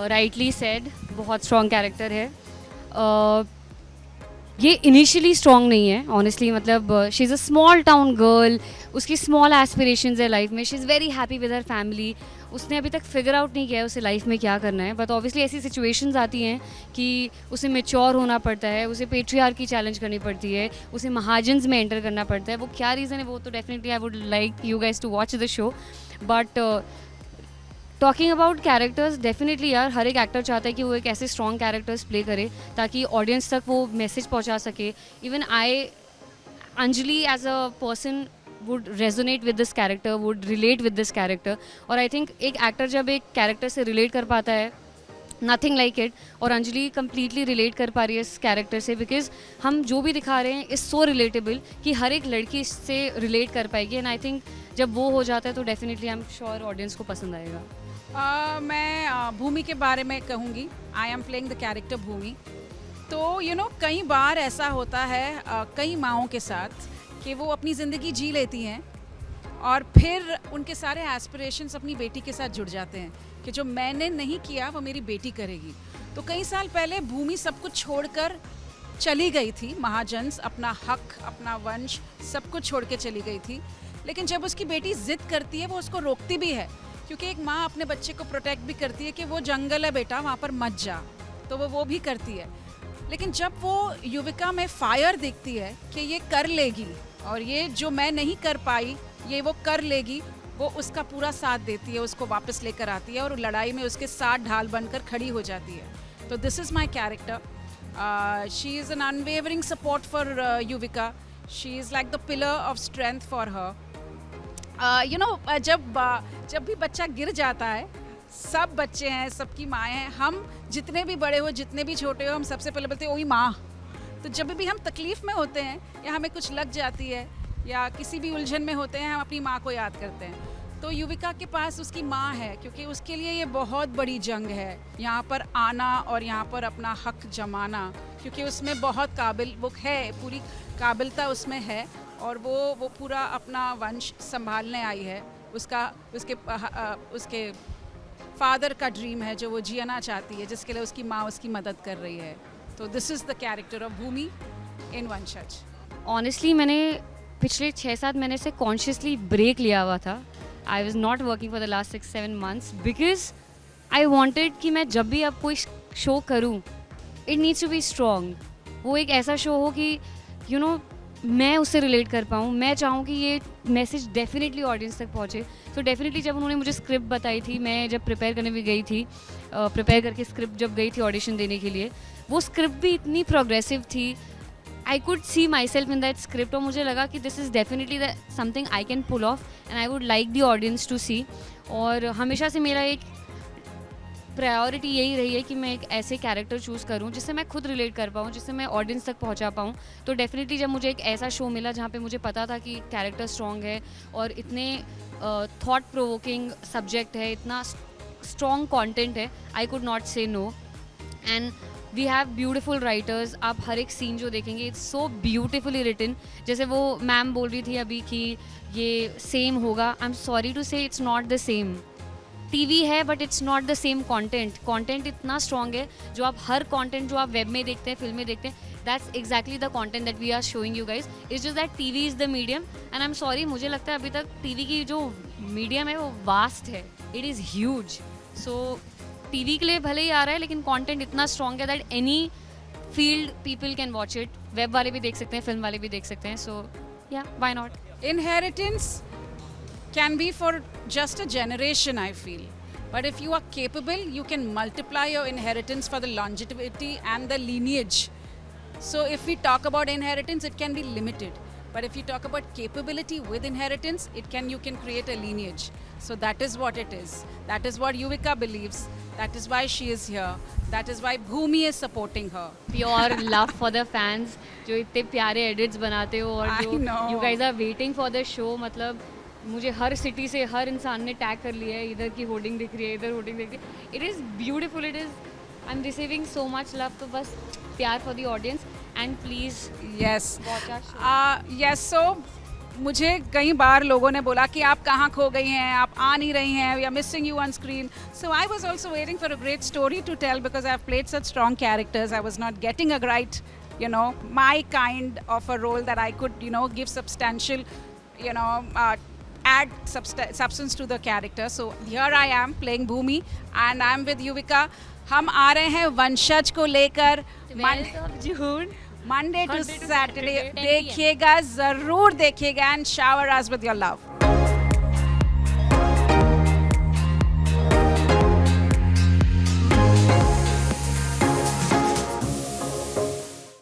Rightly said, बहुत strong character है. ये इनिशियली स्ट्रॉन्ग नहीं है ऑनेस्टली, मतलब she is a small town girl, उसकी स्मॉल एस्पिरेशंस है लाइफ में, she is very happy with her family. उसने अभी तक फिगर आउट नहीं किया है उसे लाइफ में क्या करना है, बट ऑब्वियसली ऐसी सिचुएशंस आती हैं कि उसे मेच्योर होना पड़ता है, उसे पेट्रियार्की चैलेंज करनी पड़ती है, उसे महाजन्स में एंटर करना पड़ता है. वो क्या रीज़न है वो तो definitely I would like you guys to watch the show. But talking about characters, definitely यार हर एक एक्टर चाहता है कि वो एक ऐसे स्ट्रॉन्ग कैरेक्टर्स प्ले करे ताकि ऑडियंस तक वो मैसेज पहुंचा सके. Even I, Anjali as a person would resonate with this character, would relate with this character. और आई थिंक एक एक्टर जब एक कैरेक्टर से रिलेट कर पाता है, नथिंग लाइक इट. और अंजलि कम्प्लीटली रिलेट कर पा रही है इस कैरेक्टर से, बिकॉज हम जो भी दिखा रहे हैं इज़ सो रिलेटेबल कि हर एक लड़की इससे रिलेट कर पाएगी. एंड आई थिंक जब वो हो जाता है तो definitely I am sure audience को पसंद आएगा. मैं भूमि के बारे में कहूँगी. I am playing the character Bhoomi. तो कई बार ऐसा होता है कई माँओं के साथ कि वो अपनी ज़िंदगी जी लेती हैं और फिर उनके सारे एस्पिरेशंस अपनी बेटी के साथ जुड़ जाते हैं कि जो मैंने नहीं किया वो मेरी बेटी करेगी. तो कई साल पहले भूमि सब कुछ छोड़कर चली गई थी, महाजन्स, अपना हक, अपना वंश, सब कुछ छोड़ के चली गई थी. लेकिन जब उसकी बेटी ज़िद करती है वो उसको रोकती भी है, क्योंकि एक माँ अपने बच्चे को प्रोटेक्ट भी करती है कि वो जंगल है बेटा, वहाँ पर मत जा. तो वो भी करती है. लेकिन जब वो युविका में फायर देखती है कि ये कर लेगी और ये जो मैं नहीं कर पाई ये वो कर लेगी, वो उसका पूरा साथ देती है, उसको वापस लेकर आती है और लड़ाई में उसके साथ ढाल बनकर खड़ी हो जाती है. तो this is my character. She is an unwavering support for Yuvika. She is like the pillar of strength for her. जब भी बच्चा गिर जाता है, सब बच्चे हैं, सबकी माएँ हैं, हम जितने भी बड़े हो जितने भी छोटे हो, हम सबसे पहले बोलते हैं ओही माँ. तो जब भी हम तकलीफ़ में होते हैं या हमें कुछ लग जाती है या किसी भी उलझन में होते हैं, हम अपनी माँ को याद करते हैं. तो युविका के पास उसकी माँ है, क्योंकि उसके लिए ये बहुत बड़ी जंग है यहाँ पर आना और यहाँ पर अपना हक जमाना, क्योंकि उसमें बहुत काबिल वो है, पूरी काबिलता उसमें है और वो पूरा अपना वंश संभालने आई है. उसके फादर का ड्रीम है जो वो जीना चाहती है, जिसके लिए उसकी माँ उसकी मदद कर रही है. तो this is the character of Bhoomi in Vanshaj. Honestly मैंने पिछले 6-7 महीने से कॉन्शियसली ब्रेक लिया हुआ था. I was not working for the last 6-7 months because I wanted कि मैं जब भी अब कोई शो करूँ, it needs to be strong. वो एक ऐसा शो हो कि मैं उससे रिलेट कर पाऊँ. मैं चाहूँ कि ये मैसेज डेफिनेटली ऑडियंस तक पहुँचे. तो डेफिनेटली जब उन्होंने मुझे स्क्रिप्ट बताई थी, मैं जब प्रिपेयर करने भी गई थी, प्रिपेयर करके स्क्रिप्ट जब गई थी ऑडिशन देने के लिए, वो स्क्रिप्ट भी इतनी प्रोग्रेसिव थी. I could see myself in that script और मुझे लगा कि this is definitely something I can pull off and I would like the audience to see. और हमेशा से मेरा एक प्रायोरिटी यही रही है कि मैं एक ऐसे कैरेक्टर चूज़ करूं जिससे मैं खुद रिलेट कर पाऊं, जिससे मैं ऑडियंस तक पहुंचा पाऊं. तो डेफिनेटली जब मुझे एक ऐसा शो मिला जहां पे मुझे पता था कि कैरेक्टर स्ट्रॉन्ग है और इतने थॉट प्रोवोकिंग सब्जेक्ट है, इतना स्ट्रॉन्ग कंटेंट है, I could not say no. And we have beautiful writers. आप हर एक सीन जो देखेंगे इट्स सो ब्यूटिफुली रिटन. जैसे वो मैम बोल रही थी अभी कि ये सेम होगा, I am sorry to say it's not the same. TV है but it's not the same content इतना स्ट्रॉन्ग है. जो आप हर कंटेंट जो आप वेब में देखते हैं, फिल्म में देखते हैं, that's exactly the content that we are showing you guys. It's just that TV is the medium and I am sorry, मुझे लगता है अभी तक टीवी की जो मीडियम है वो वास्ट है, it is huge. So TV के लिए भले ही आ रहा है लेकिन कंटेंट इतना स्ट्रॉन्ग है that any field people can watch it. Web वाले भी देख सकते हैं, फिल्म वाले भी देख सकते हैं. सो या why not. Inheritance can be for just a generation, I feel. But if you are capable, you can multiply your inheritance for the longevity and the lineage. So if we talk about inheritance, it can be limited. But if you talk about capability with inheritance, you can create a lineage. So that is what it is. That is what Yuvika believes. That is why she is here. That is why Bhumi is supporting her. Pure love for the fans जो इतने प्यारे edits बनाते हो और जो you guys are waiting for the show. मतलब मुझे हर city से हर इंसान ने टैग कर लिया है, इधर की होर्डिंग दिख रही है, इधर होर्डिंग दिख रही है. It is beautiful, it is, I am receiving so much love. तो बस प्यार for the audience and please Yes. watch our show. Yes, so मुझे कई बार लोगों ने बोला कि आप कहाँ खो गई हैं, आप आ नहीं रही हैं, we are missing you on screen. So I was also waiting for a great story to tell because I have played such strong characters. I was not getting a right, you know, my kind of a role that I could, you know, give substantial, you know, add substance to the character. So here I am playing Bhumi and I'm with Yuvika. हम आ रहे हैं वंशज को लेकर जून Monday to Monday to Saturday. Saturday, 10 PM. देखिएगा, जरूर देखिएगा, and shower us with your love.